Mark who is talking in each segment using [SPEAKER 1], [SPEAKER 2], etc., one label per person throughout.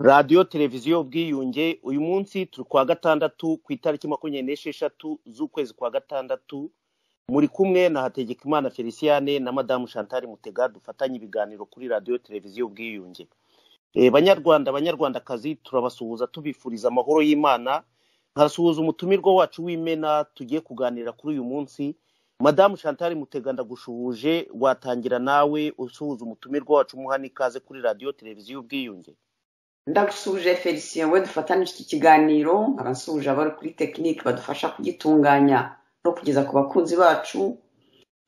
[SPEAKER 1] radiyo televiziyo ubwiyunge uyu munsi turi kwa gatandatu ku itariki 26 z'ukwezi kwa gatandatu muri kumwe na Hategekimana Feliciane na Madamu Chantal Mutega dufatanye ibiganiro kuri radiyo televiziyo ubwiyunge. Banyarwandakazi turabasuhuza tubifuriza amahoro y'Imana. Nkasuhuza umutumirwa wacu w'Imena tugiye kuganira kuri uyu munsi. Madamu Chantal Mutega ndagushuhuje, watangira nawe usuhuza umutumirwa wacu muhani kaze kuri radiyo televiziyo ubwiyunge.
[SPEAKER 2] Ndagusuje Felicien we dufatanye iki kiganiro, abasuje abari kuri technique badufasha kugitunganya no kugeza ku bakunzi bacu.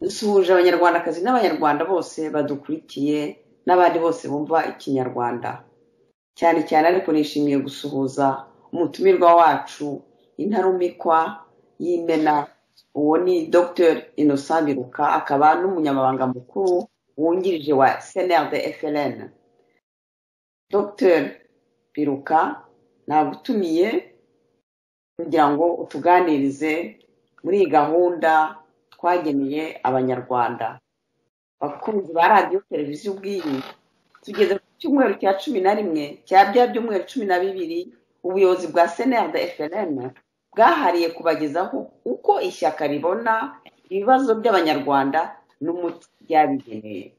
[SPEAKER 2] Nsuhuje abanyarwandakazi n'abanyarwanda bose badukurikiye n'abandi bose bumva ikinyarwanda. Cyane cyane ariko nishimiye gusuhuza umutumirwa wacu intarumikwa y'Imena, uwo ni Dr Innocent Biruka, akaba n'umunyamabanga mukuru wungirije wa CNRD FLN. Dr Biruka nagutumiye kugira ngo utuganirize muri gahunda twageneye abanyarwanda bakunzi ba radio televiziyo ubwiyunge. Tugeze ku cyumweru cya 11 cya bya byumweru 12 ubuyobozi bwa CNRD FLN bwahariye kubagezaho uko ishyaka ribona ibibazo by'abanyarwanda n'umuti byabigeneye.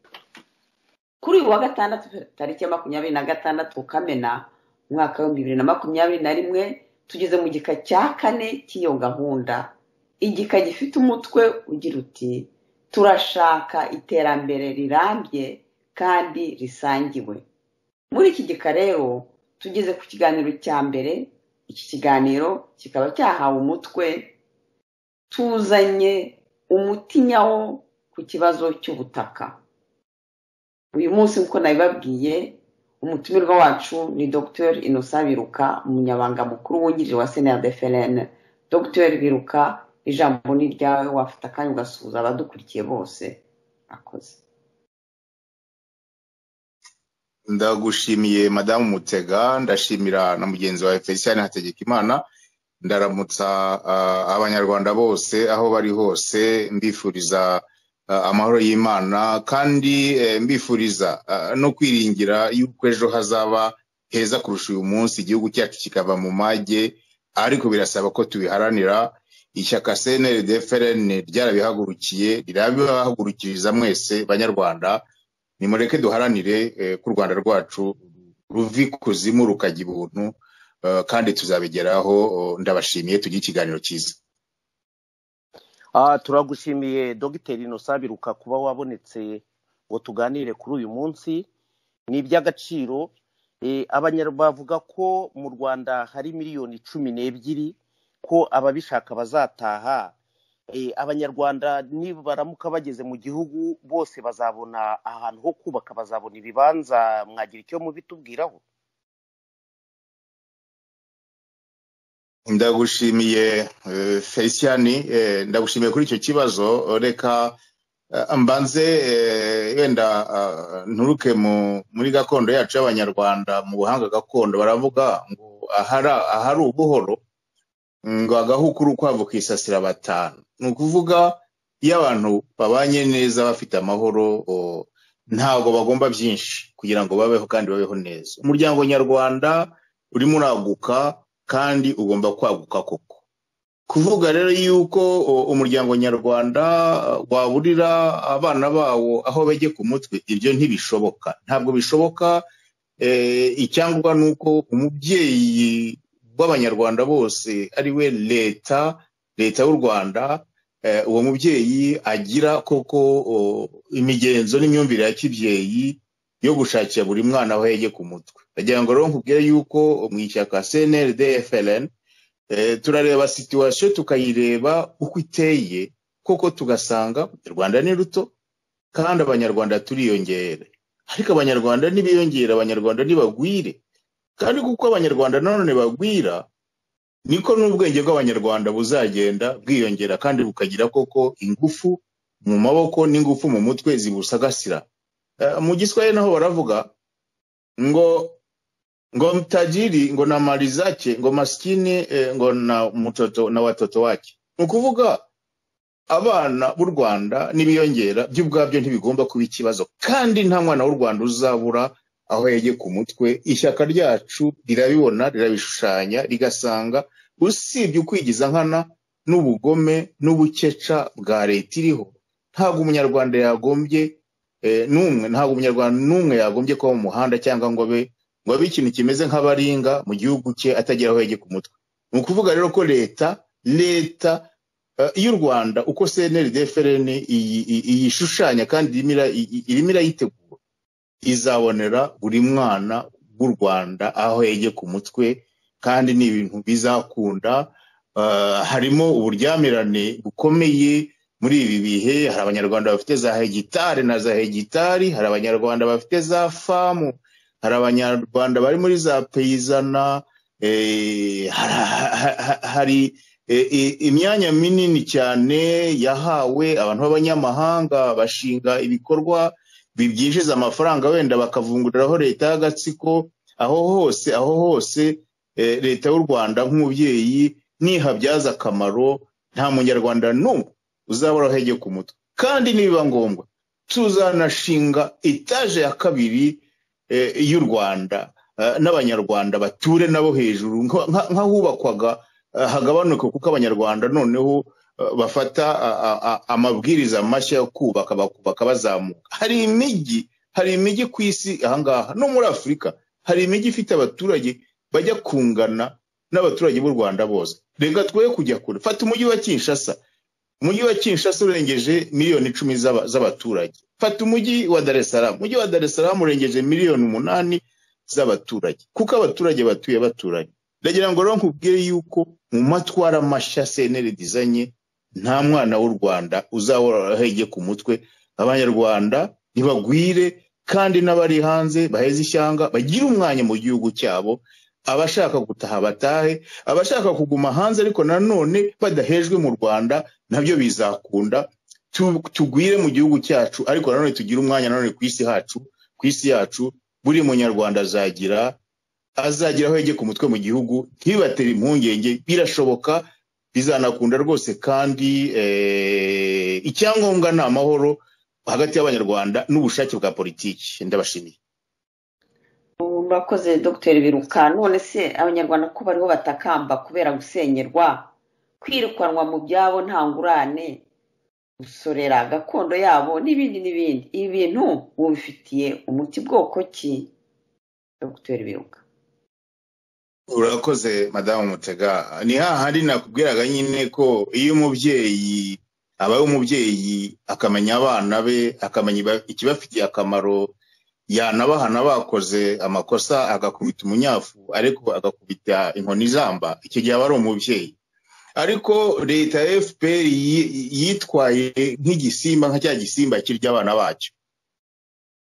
[SPEAKER 2] Kuri uwa gatandatu tariki ya 26 Kamena mwaka wa 2021 tugeze mu gika cya 4 cy'iyo gahunda. Igika gifite umutwe ugira uti turashaka iterambere rirambye kandi risangiwe. Muri iki gika rero tugeze ku kiganiro cya mbere. Iki kiganiro kikaba cyahawe umutwe tuzanye umuti nyawo ku kibazo cy'ubutaka. Uyu munsi uko nabibabwiye umutumirwa wacu ni Dr Innocent Biruka, umunyabanga mukuru wungirije wa CNRD FLN. Dr Biruka, ijambo ni ryawe, wafata kandi ugasuhuza abadukurikiye bose. Akoze.
[SPEAKER 3] Ndagushimiye Madamu Mutega, ndashimira na mugenzi wa Feliciane Hategekimana, ndaramutsa abanyarwanda bose aho bari hose, mbifuriza amahoro y'Imana kandi mbifuriza no kwiringira yuko ejo hazaba heza kurusha uyu munsi, igihugu cyacu kikava mu mage, ariko birasaba ko tubiharanira. Ishyaka CNRD FLN ryarabihagurukiye, rirabihagurukiriza mwese banyarwanda. Nimureke duharanire ku Rwanda rwacu ruvi kuzimu rukajya ibuntu, kandi tuzabigeraho. Ndabashimiye, tugiye ikiganiro cyiza.
[SPEAKER 1] Turagushimiye Dr Innocent Biruka kuba wabonetse ngo tuganire kuri uyu munsi. Ni iby'agaciro. Abanyarwanda bavuga ko mu Rwanda hari miliyoni 12 ko ababishaka bazataha. Abanyarwanda nibaramuka bageze mu gihugu bose bazabona ahantu ho kubaka, bazabona ibibanza. Mwagira icyo mubitubwiraho?
[SPEAKER 3] Ndagushimiye Feliciane, ndagushimiye kuri icyo kibazo. Reka mbanze wenda nturuke muri gakondo yacu y'abanyarwanda. Mu buhanga gakondo baravuga ngo ahari ubuhoro ngo agahuku urukwavu kisasira batanu. Ni ukuvuga iyo abantu babanye neza bafite amahoro, ntabwo bagomba byinshi kugira ngo babeho kandi babeho neza. Umuryango nyarwanda urimo uraguka kandi ugomba kwaguka koko. Kuvuga rero yuko umuryango nyarwanda waburira abana bawo aho bajye ku mutwe, ibyo ntibishoboka, ntabwo bishoboka. Icyangwa nuko umubyeyi w'abanyarwanda bose ari we leta y'u Rwanda, uwo mubyeyi agira koko imigenzo n'imyumvire ya kibyeyi yo gushakira buri mwana aho yajye ku mutwe. Ndagira ngo rero nkubwire yuko mu ishyaka CNRD FLN turareba situation tukayireba uko iteye koko, tugasanga u Rwanda ni ruto kandi abanyarwanda turiyongere. Ariko abanyarwanda nibiyongera, abanyarwanda nibagwire, kandi kuko abanyarwanda nanone bagwira niko n'ubwenge bw'abanyarwanda buzagenda bwiyongera kandi bukagira koko ingufu mu maboko n'ingufu mu mutwe zibusagasira. Mu Giswahili naho baravuga ngo mtajiri ngo na mali zake, ngo maskini ngo na mtoto na watoto wake. Nukuvuga abana b'u Rwanda nibiyongera by'ubwabyo ntibigomba kuba ikibazo, kandi nta mwana w'u Rwanda uzabura aho yegeye ku mutwe. Ishyaka ryacu rirabibona, rirabishushanya, rigasanga usibye ukwigiza nkana n'ubugome n'ubukeca bwa leta iriho, ntabwo umunyarwanda yagombye ntabwo umunyarwanda n'umwe yagombye kuba mu muhanda cyangwa ngo abe ikintu kimeze nk'abaringa mu gihugu cye atagira aho yegeye ku mutwe. Ni ukuvuga rero ko leta y'u Rwanda uko CNRD-FRN iyishushanya kandi irimo irayitegura, izabonera buri mwana w'u Rwanda aho yegeye ku mutwe, kandi ni ibintu bizakunda. Harimo uburyamirane bukomeye muri ibi bihe. Hari abanyarwanda bafite za hegitari na za hegitari, hari abanyarwanda bafite za famu, hari abanyarwanda bari muri za peyizana, hari imyanya minini cyane yahawe abantu b'abanyamahanga bashinga ibikorwa bibyinjiza amafaranga, wenda bakavunguriraho leta y'agatsiko. Aho hose leta y'u Rwanda nk'umubyeyi nihabyaza akamaro, nta munyarwanda n'umwe uzabura hege ku mutwe. Kandi nibiba ngombwa tuzanashinga etaje ya kabiri y'u Rwanda, n'abanyarwanda bature nabo hejuru nk'ahubakwaga hagabanuka, kuko abanyarwanda noneho bafata amabwiriza mashya yo kubaka, bakubaka bazamuka. Hari imijyi ku isi ahangaha no muri Afurika, hari imijyi ifite abaturage bajya kungana n'abaturage b'u Rwanda bose. Reka twoye kujya kure. Fata umujyi wa Kinshasa. Umujyi wa Kinshasa urengeje miliyoni 10 z'abaturage. Fata umujyi wa Dar es Salaam. Umujyi wa Dar es Salaam urengeje miliyoni 8 z'abaturage, kuko abaturage batuye baturanye. Ndagira ngo rero nkubwire yuko mu matwara mashya CNRD izanye, nta mwana w'u Rwanda uzahora hege ku mutwe. Abanyarwanda ntibagwire, kandi n'abari hanze baheze ishyanga, bagira umwanya mu gihugu cyabo. Abashaka gutaha batahe, abashaka kuguma hanze ariko nanone badahejwe mu Rwanda nabyo bizakunda. Tugwire mu gihugu cyacu, ariko nanone tugira umwanya nanone ku isi yacu. Buri munyarwanda azagira aho yegeye ku mutwe mu gihugu, ntibatera impungenge. Birashoboka, bizanakunda rwose, kandi icyangombwa ni amahoro hagati y'abanyarwanda n'ubushake bwa politiki. Ndabashimiye.
[SPEAKER 2] Murakoze Dr. Biruka. None se abanyarwanda ko bariho batakamba kubera gusenyerwa, kwirukanwa mu byabo nta ngurane, gusorera gakondo yabo n'ibindi n'ibindi, ibi bintu ubifitiye umuti bwoko ki Dr. Biruka?
[SPEAKER 3] Urakoze Madamu Mutega. Ni hahandi nakubwiraga nyine ko iyo umubyeyi abaye umubyeyi akamenya abana be, akamenya ikibafitiye akamaro, yanabahana bakoze amakosa agakubita umunyafu ariko agakubita inkoni izamba, icyo gihe aba ari umubyeyi. Ariko leta ya FPR yitwaye nk'igisimba, nka cya gisimba kirya abana bacyo.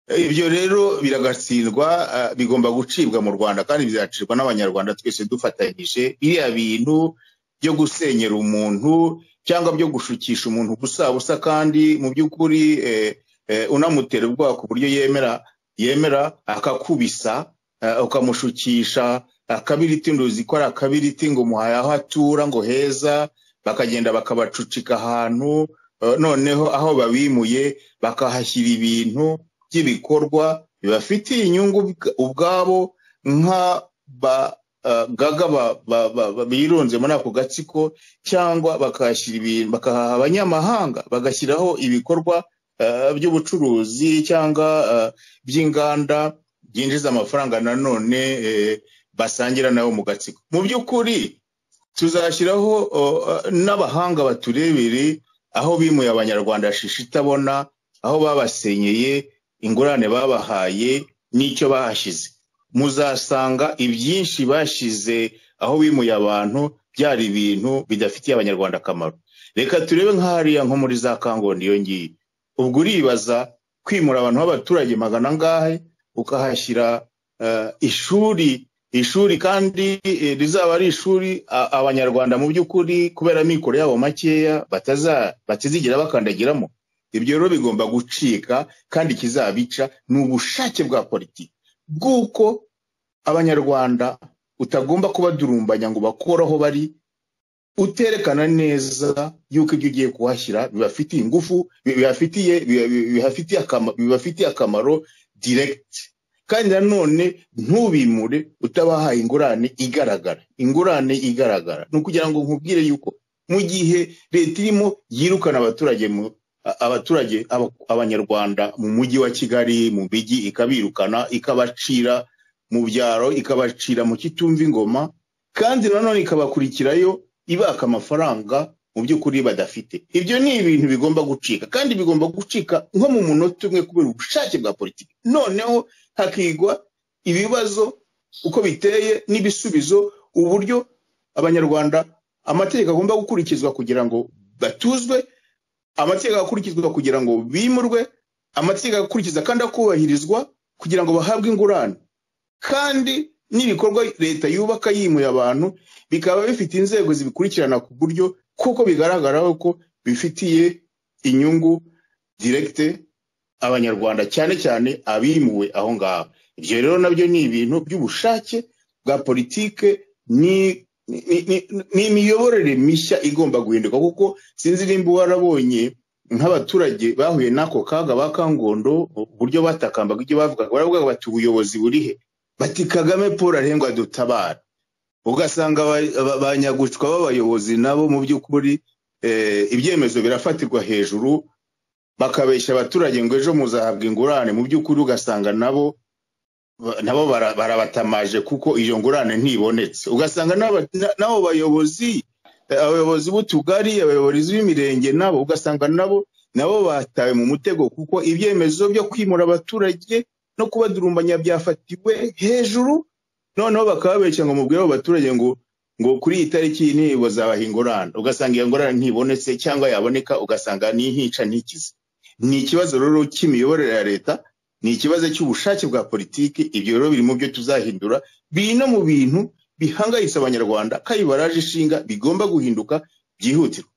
[SPEAKER 3] Ibyo rero biragatsindwa, bigomba gucibwa mu Rwanda, kandi bizacirwa n'abanyarwanda twese dufatanyije. Biriya bintu byo gusenyera umuntu cyangwa byo gushukisha umuntu busa, kandi mu by'ukuri unamutera ubwoba ku buryo yemera akakubisa, ukamushukisha akabiriti, nduzi ko ari akabiriti ngo muhaye aho atura ngo heza, bakagenda bakabacucika ahantu, noneho aho babimuye bakahashyira ibintu by'ibikorwa bibafitiye inyungu ubwabo, gaga birunze muri ako gatsiko, cyangwa bakahashyira ibintu, bakahaha abanyamahanga, bagashyiraho ibikorwa by'ubucuruzi cyangwa by'inganda byinjiza amafaranga nanone basangira nabo mu gatsiko. Mu by'ukuri tuzashyiraho n'abahanga baturebere aho bimuye abanyarwanda shisha itabona, aho babasenyeye, ingurane babahaye n'icyo bahashyize. Muzasanga ibyinshi bashize aho bimuye abantu byari ibintu bidafitiye abanyarwanda akamaro. Reka turebe nk'ahariya nko muri za Kangondo iyo ngiye. Ubwo uribaza kwimura abantu b'abaturage magana angahe, ukahashyira ishuri kandi rizaba ari ishuri abanyarwanda mu by'ukuri kubera mikoro yabo makeya batazigira bakandagiramo. Ibyo rero bigomba gucika, kandi kizabica ni ubushake bwa politiki bw'uko abanyarwanda utagomba kubadurumbanya ngo bakoraho bari, uterekana neza yuko ibyo ugiye kuhashyira bibafitiye ingufu, bibafitiye akamaro direct, kandi nanone ntubimure utabahaye ingurane igaragara ni ukugira ngo nkubwire yuko mu gihe leta irimo yirukana abanyarwanda mu mujyi wa Kigali mu mijyi ikabirukana ikabacira mu byaro ikabacira mu kitumva ingoma kandi nanone ikabakurikirayo ibaka amafaranga mu by'ukuri badafite. Ibyo ni ibintu bigomba gucika kandi bigomba gucika nko mu munota umwe kubera ubushake bwa politiki. Noneho hakigwa ibibazo uko biteye n'ibisubizo, uburyo abanyarwanda amategeko agomba gukurikizwa kugira ngo batuzwe, amategeko akurikizwa kugira ngo bimurwe, amategeko akurikiza kandi akubahirizwa kugira ngo bahabwe ingurane, kandi n'ibikorwa leta yubaka yimuye abantu bikaba bifite inzego zibikurikirana ku buryo kuko bigaragara ko bifitiye inyungu directe abanyarwanda cyane cyane abimuwe aho ngaho. Ibyo rero nabyo ni ibintu by'ubushake bwa politike, ni imiyoborere mishya igomba guhinduka, kuko sinzi nimba warabonye nk'abaturage bahuye n'ako kaga ba Kangondo uburyo batakambaga ibyo bavugaga, baravuga bati ubuyobozi burihe, bati Kagame Paul arengwa dutabara. Ugasanga abanyagucwa b'abayobozi nabo mu by'ukuri ibyemezo birafatirwa hejuru bakabeshya abaturage ngo ejo muzahabwa ingurane, mu by'ukuri ugasanga nabo barabatamaje kuko iyo ngurane ntibonetse. Ugasanga nabo abayobozi b'utugari, abayobozi b'imirenge nabo ugasanga nabo batawe mu mutego kuko ibyemezo byo kwimura abaturage no kubadurumbanya byafatiwe hejuru, noneho bakababeshya ngo mubwire abo baturage ngo kuri iyi tariki ni bazabaha ingurane, ugasanga iyo ngurane ntibonetse cyangwa yaboneka ugasanga ni ntica ntikize. Ni ikibazo rero cy'imiyoborere ya leta, ni ikibazo cy'ubushake bwa politiki. Ibyo rero biri mu byo tuzahindura, biri no mu bintu bihangayitse abanyarwanda kandi baraje ishinga bigomba guhinduka byihutirwa.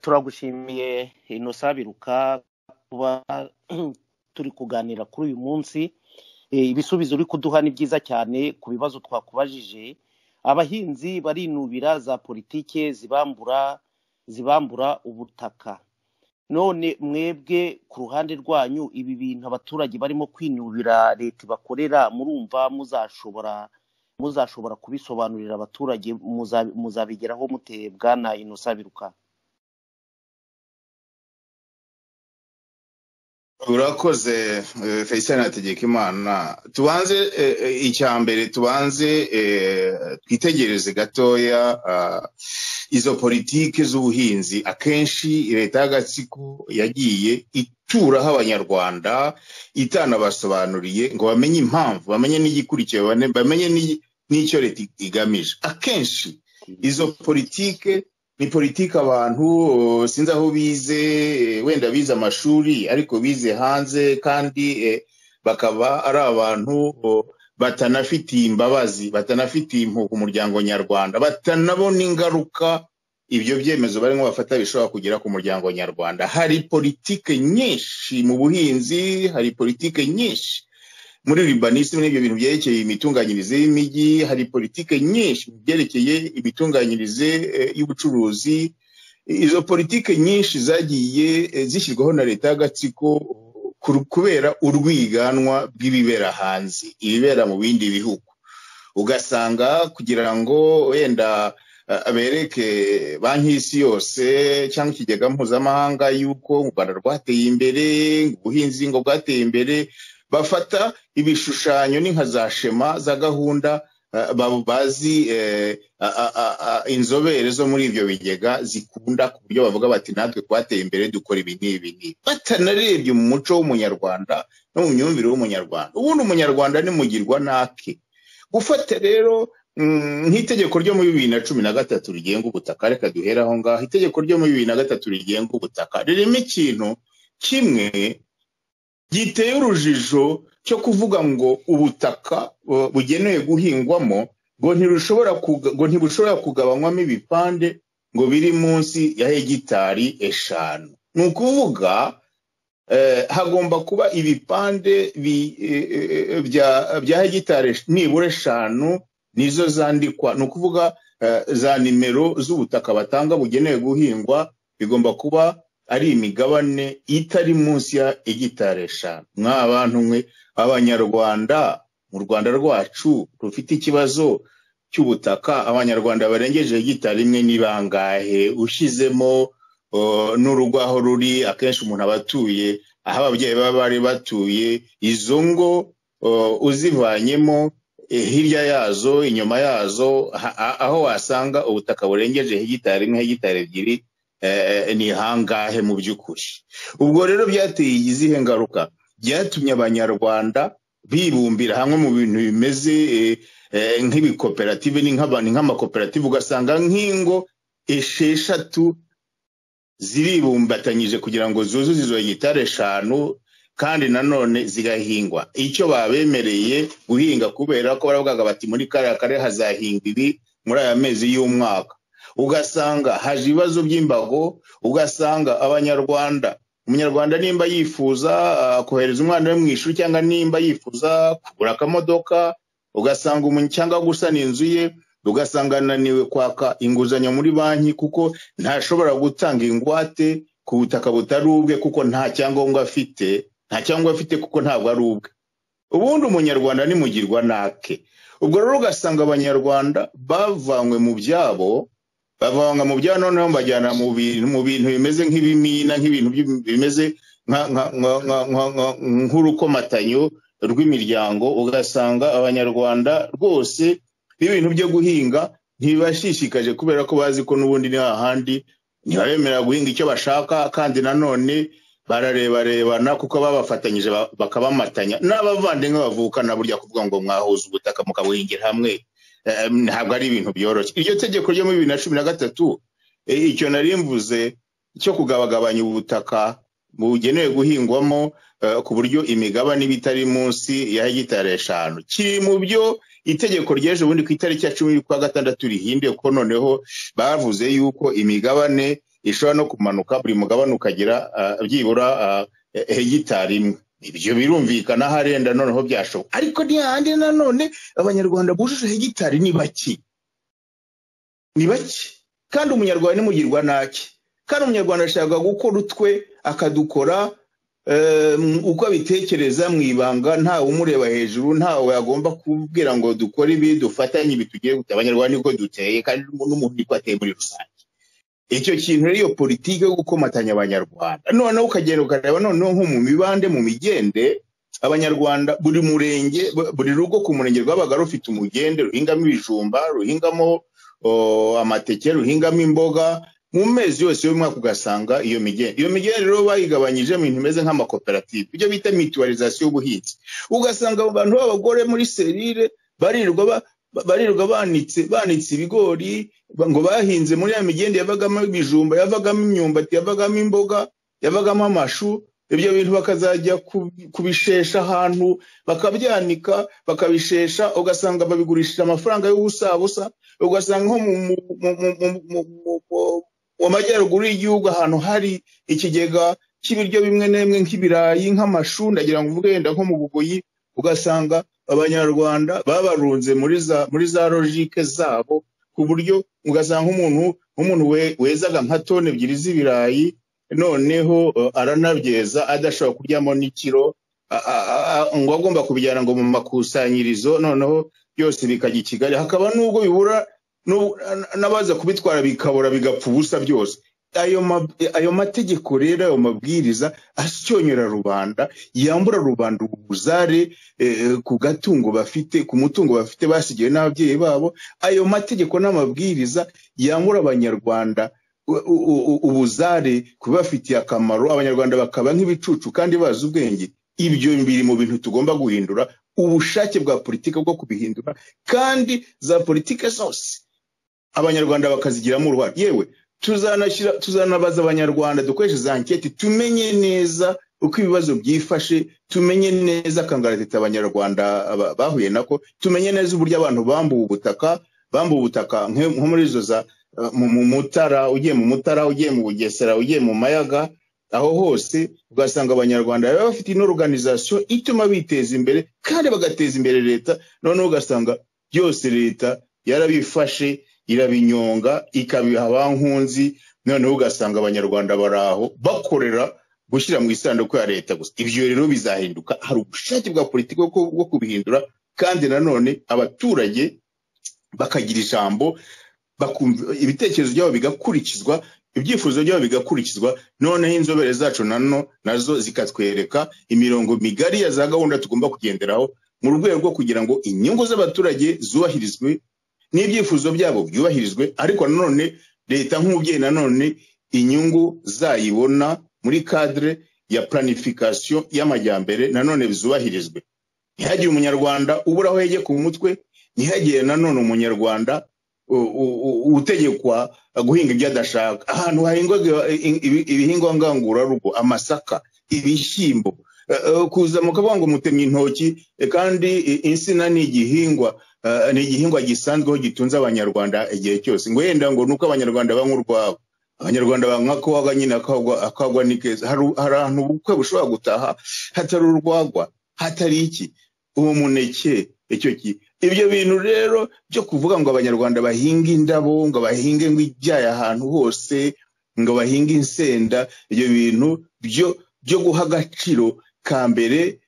[SPEAKER 1] Turagushimiye Innocent Biruka kuba turi kuganira kuri uyu munsi. Ibisubizo uri kuduha ni byiza cyane ku bibazo twakubajije. Abahinzi barinubira za politike zibambura ubutaka. None mwebwe ku ruhande rwanyu ibi bintu abaturage barimo kwinubira leta bakorera, murumva muzashobora kubisobanurira abaturage, muzabigeraho mute Bwana Innocent Biruka?
[SPEAKER 3] Urakoze Felicien Hategekimana. Tubanze icyambere twitegereze gatoya izo politike z'ubuhinzi. Akenshi leta y'agatsiko yagiye ituraho abanyarwanda itanabasobanuriye ngo bamenye impamvu, bamenye n'igikurikiye, bamenye n'icyo leta igamije. Akenshi izo politike ni politiki abantu sinzi aho bize, wenda bize amashuri ariko bize hanze, kandi bakaba ari abantu batanafitiye imbabazi, batanafitiye impuhwe umuryango nyarwanda, batanabona ingaruka ibyo byemezo barimo bafata bishobora kugera ku muryango nyarwanda. Hari politike nyinshi mu buhinzi, hari politike nyinshi muri urbanisme n'ibyo bintu byerekeye imitunganyirize y'imijyi, hari politike nyinshi byerekeye imitunganyirize y'ubucuruzi. Izo politike nyinshi zagiye zishyirwaho na leta y'agatsiko kubera urwiganwa bw'ibibera hanze, ibibera mu bindi bihugu. Ugasanga kugira ngo wenda bereke banki y'isi yose cyangwa ikigega mpuzamahanga yuko u Rwanda rwateye imbere, ubuhinzi ngo bwateye imbere, bafata ibishushanyo n'inka za shema za gahunda bazi inzobere zo muri ibyo bigega zikunda ku buryo bavuga bati natwe twateye imbere dukora ibi n'ibi, batanarebye mu muco w'umunyarwanda no mu myumvire w'umunyarwanda. Ubundi umunyarwanda ni mugirwa nake. Gufata rero nk'itegeko ryo muri 2013 rigenga ubutaka, reka duhera aho ngaho. Itegeko ryo muri 2013 rigenga ubutaka ririmo ikintu kimwe giteye urujijo cyo kuvuga ngo ubutaka bugenewe guhingwamo ngo ntibushobora kugabanywamo ibipande ngo biri munsi ya hegitari 5. Ni ukuvuga hagomba kuba ibipande bya hegitari nibura 5 nizo zandikwa. Ni ukuvuga za nimero z'ubutaka batanga bugenewe guhingwa bigomba kuba ari imigabane itari munsi ya hegitari 5. Mwa abantu mwe abanyarwanda mu Rwanda rwacu rufite ikibazo cy'ubutaka, abanyarwanda barengeje hegitari 1 ni bangahe? Ushizemo n'urugo aho ruri, akenshi umuntu abatuye aho ababyeyi baba bari batuye, izo ngo uzivanyemo hirya yazo, inyuma yazo, aho wasanga ubutaka burengeje hegitari 1, hegitari 2, ni hangahe mu by'ukuri? Ubwo rero byateye izihe ngaruka? Byatumye abanyarwanda bibumbira hamwe mu bintu bimeze nk'ibikoperative, ni nk'amakoperative, ugasanga nk'ingo 6 ziribumbatanyije kugira ngo zuzuze izo hegitari 5, kandi nanone zigahingwa icyo babemereye guhinga, kubera ko baravugaga bati muri kare hazahinga ibi muri aya mezi y'umwaka. Ugasanga haje ibibazo by'imbago, ugasanga umunyarwanda nimba yifuza kohereza umwana we mu ishuri, cyangwa nimba yifuza kugura akamodoka, ugasanga umuntu cyangwa gusana inzu ye, ugasanga ananiwe kwaka inguzanyo muri banki kuko ntashobora gutanga ingwate ku butaka butari ubwe kuko nta cyangombwa afite kuko ntabwo ari ubwe. Ubundi umunyarwanda nimugirwa nake. Ubwo rero ugasanga abanyarwanda bavanywe mu byabo, noneho bajyana mu bintu bimeze nk'ibimina, nk'ibintu bimeze nk'urukomatanyo rw'imiryango. Ugasanga abanyarwanda rwose ibintu byo guhinga ntibashishikaje, kubera ko bazi ko n'ubundi ni hahandi ntibabemera guhinga icyo bashaka, kandi nanone bararebarebana kuko babafatanyije bakabamatanya. N'abavandimwe bavukana burya kuvuga ngo mwahuza ubutaka mukabuhingira hamwe, ntabwo ari ibintu byoroshye. Iryo tegeko ryo muri 2013 icyo nari mvuze cyo kugabagabanya ubutaka bugenewe guhingwamo ku buryo imigabane bitari munsi ya hegitari 5 kiri mu byo itegeko ryeje ubundi ku itariki ya 10/6 rihinduye, ko noneho bavuze yuko imigabane ishobora no kumanuka, buri mugabane ukagira byibura hegitari 1. Ibyo birumvikana harenda noneho byashoboka, ariko ni handi nanone abanyarwanda bujuje hegitari ni baki, kandi umunyarwanda nimugirwa naki, kandi umunyarwanda ashaka gukora utwe akadukora uko abitekereza mu ibanga, ntawe umureba hejuru, ntawe agomba kubwira ngo dukore ibi dufatanye ibi tugiye gute. Abanyarwanda niko duteye, kandi n'umuntu niko ateye muri rusange. Icyo kintu rero politike yo gukomatanya abanyarwanda, noneho ukagenda ukareba noneho nko mu mibande, mu migende, abanyarwanda buri murenge, buri rugo ku murenge rwabaga rufite umugende ruhingamo ibijumba, ruhingamo amateke, ruhingamo imboga. Mu mezi yose y'umwaka ugasanga iyo migende rero bayigabanyije mu bintu bimeze nk'amakoperative, ibyo bita mutualisation y'ubuhinzi. Ugasanga abantu b'abagore muri serire barirwa banitse ibigori ngo bahinze muri ya migende, yavagamo ibijumba, yavagamo imyumbati, yavagamo imboga, yavagamo amashu. Ibyo bintu bakazajya kubishesha ahantu, bakabyanika bakabishesha, ugasanga babigurishije amafaranga y'ubusabusa. Ugasanga nko mu majyaruguru y'igihugu ahantu hari ikigega cy'ibiryo bimwe n'imwe nk'ibirayi, nk'amashu, ndagira ngo uvuge yenda nko mu Bugoyi, ugasanga abanyarwanda babarunze muri za logike zabo, ku buryo ugasanga umuntu wezaga nka tone 2 z'ibirayi, noneho aranabyeza adashobora kuryamo n'ikiro, ngo agomba kubijyana ngo mu makusanyirizo, noneho byose bikajya i Kigali. Hakaba n'ubwo bibura n'abaza kubitwara bikabura, bigapfa ubusa byose. Ayo mategeko rero, ayo mabwiriza asyonyora rubanda, yambura rubanda ubuzare ku gatungo bafite, ku mutungo bafite basigiwe n'ababyeyi babo. Ayo mategeko n'amabwiriza yambura abanyarwanda ubuzare kubafitiye akamaro, abanyarwanda bakaba nk'ibicucu kandi bazi ubwenge. Ibyo biri mu bintu tugomba guhindura, ubushake bwa politike bwo kubihindura, kandi za politike zose abanyarwanda bakazigiramo uruhare. Yewe tuzanabaza abanyarwanda, dukoreshe za ankete, tumenye neza uko ibibazo byifashe, tumenye neza kangaratete abanyarwanda bahuye nako, tumenye neza uburyo abantu bambuwe ubutaka nko muri izo za mu Mutara, ugiye mu Mutara, ugiye mu Bugesera, ugiye mu Mayaga, aho hose ugasanga abanyarwanda baba bafite ino organisation ituma biteza imbere kandi bagateza imbere leta. Noneho ugasanga byose leta yarabifashe, irabinyonga, ikabiha abankunzi, noneho ugasanga abanyarwanda baraho bakorera gushyira mu isanduku ya leta gusa. Ibyo rero bizahinduka, hari ubushake bwa politiki bwo kubihindura, kandi nanone abaturage bakagira ijambo, bakumva ibitekerezo byabo bigakurikizwa, ibyifuzo byabo bigakurikizwa, noneho inzobere zacu nazo zikatwereka imirongo migari ya za gahunda tugomba kugenderaho mu rwego rwo kugira ngo inyungu z'abaturage zubahirizwe n'ibyifuzo byabo byubahirizwe, ariko nanone leta nk'umubyeyi nanone inyungu zayibona muri cadre ya planification y'amajyambere nanone bizubahirizwe. Ntihagire umunyarwanda ubura aho yegeka umutwe, ntihagire nanone umunyarwanda utegekwa guhinga ibyo adashaka. Ahantu hahingwa ibihingwa ngangurarugo, amasaka, ibishyimbo, kuza mukavuga ngo mutemye intoki, kandi insina ni igihingwa gisanzweho gitunze abanyarwanda igihe cyose. Ngo yenda ngo nuko abanyarwanda banywa urwagwa, abanyarwanda banywa ko waga nyine akagwa ni keza. Hari ahantu ubukwe bushobora gutaha hatari urwagwa, hatari iki, uwo muneke, icyo ki. Ibyo bintu rero byo kuvuga ngo abanyarwanda bahinga indabo, ngo bahinge ngo ijyaye ahantu hose, ngo bahinge insenda, ibyo bintu byo guha agaciro ka mbere,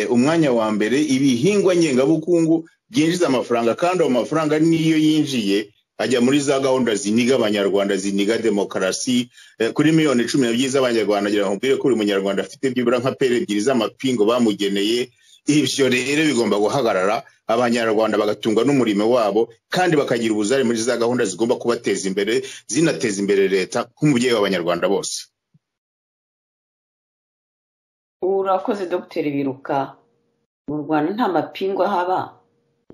[SPEAKER 3] umwanya wa mbere ibihingwa ngengabukungu byinjiza amafaranga, kandi ayo mafaranga niyo yinjiye ajya muri za gahunda ziniga abanyarwanda, ziniga demokarasi. Kuri miliyoni 12 z'abanyarwanda ngira ngo mbere ko buri munyarwanda afite byibura nka pere 2 z'amapingo bamugeneye. Ibyo rero bigomba guhagarara, abanyarwanda bagatungwa n'umurimo wabo, kandi bakagira ubuzare muri za gahunda zigomba kubateza imbere, zinateza imbere leta nk'umubyeyi w'abanyarwanda bose.
[SPEAKER 2] Urakoze Dr. Biruka. Mu Rwanda nta mapingo haba,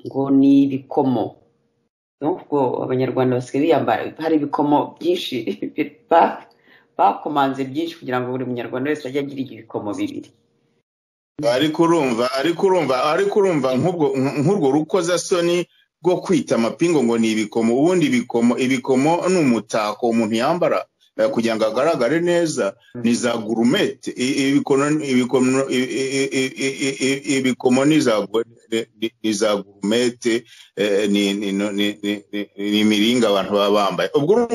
[SPEAKER 2] ngo ni ibikomo. Nubwo abanyarwanda basigaye biyambara, hari ibikomo byinshi bakomanze byinshi kugira ngo buri munyarwanda wese ajye agira ibikomo 2.
[SPEAKER 3] ariko urumva nk'urwo rukozasoni rwo kwita amapingo ngo ni ibikomo. Ubundi ibikomo ni umutako umuntu yambara kugira ngo agaragare neza. Ni za gurumete, ibikomo ni za gurumete, ni imiringa abantu baba bambaye. Ubwo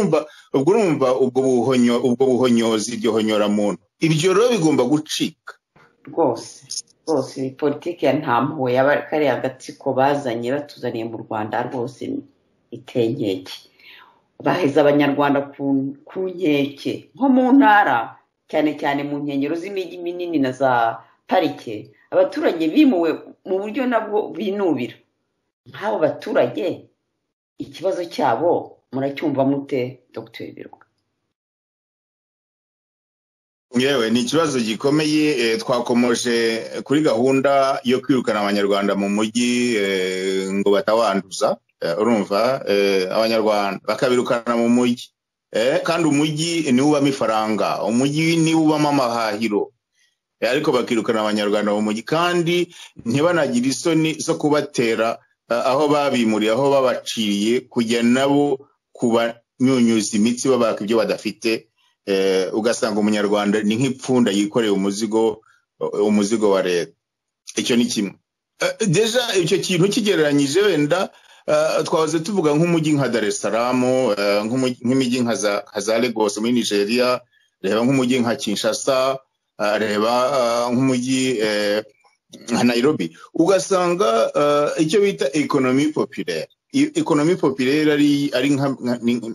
[SPEAKER 3] urumva ubwo buhonyozi, iryo honyoramuntu, ibyo rero bigomba gucika
[SPEAKER 2] rwose. Ni politiki ya ntampuhwe y'abakariya agatsiko bazanye batuzaniye mu Rwanda, rwose iteye inkeke. Baheza abanyarwanda ku nkeke, nko mu ntara, cyane cyane mu nkengero z'imijyi minini na za parike, abaturage bimuwe mu buryo nabwo binubira. Nk'abo baturage ikibazo cyabo muracyumva mute Dr. Biruka?
[SPEAKER 3] Yewe ni ikibazo gikomeye. Twakomoje kuri gahunda yo kwirukana abanyarwanda mu mujyi ngo batawanduza. Urumva abanyarwanda bakabirukana mu mujyi, kandi umujyi ni ubamo ifaranga, umujyi ni ubamo amahahiro, ariko bakirukana abanyarwanda mu mujyi, kandi ntibanagira isoni zo kubatera aho babimuriye, aho babaciriye, kujya nabo kubanyunyuza imitsi babaka ibyo badafite. Ugasanga umunyarwanda ni nk'ipfunda yikoreye umuzigo wa leta. Icyo ni kimwe. Deja icyo kintu kigereranyije, wenda twahoze tuvuga nk'umujyi nka Dar es Salaam, nk'imijyi nka za Lagos muri Nigeria, reba nk'umujyi nka Kinshasa, reba nk'umujyi nka Nairobi. Ugasanga icyo bita economie populaire. Economie populaire ari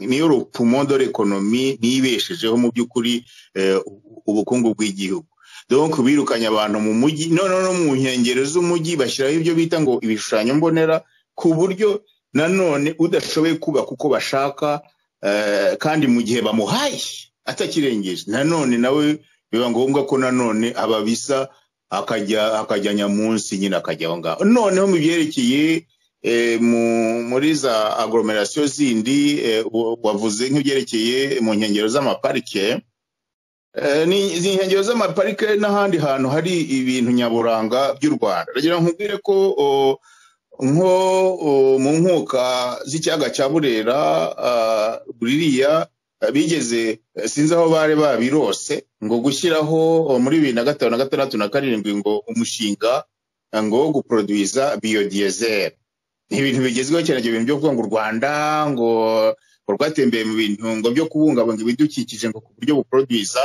[SPEAKER 3] niyo le poumon de l'économie, nibeshejeho mu by'ukuri ubukungu bw'igihugu. Donc birukanya abantu mu mujyi, no mu nkengero z'umujyi bashyiraho ibyo bita ngo ibishushanyo mbonera, ku buryo nanone udashoboye kubaka uko bashaka, kandi mu gihe bamuhaye atakirengeje, nanone nawe biba ngombwa ko nanone ababisa akajya nyamunsi nyine akajya aho ngaho. Noneho mu byerekeye muri za agglomeration zindi, wavuze nk'ibyerekeye mu nkengero z'amaparike, izi nkengero z'amaparike n'ahandi hantu hari ibintu nyaburanga by'u Rwanda. Ndagira nkubwire ko nko mu nkuka z'ikiyaga cya Burera, buriya bigeze, sinzi aho bari babirose, ngo gushyiraho muri 2005 na 2006 na 2007 ngo umushinga ngo wo guproduiza biodiesel. Ni ibintu bigezweho cyane, ibyo bintu byo kuvuga ngo u Rwanda ngo rwatembeye mu bintu ngo byo kubungabunga ibidukikije ngo ku buryo buproduza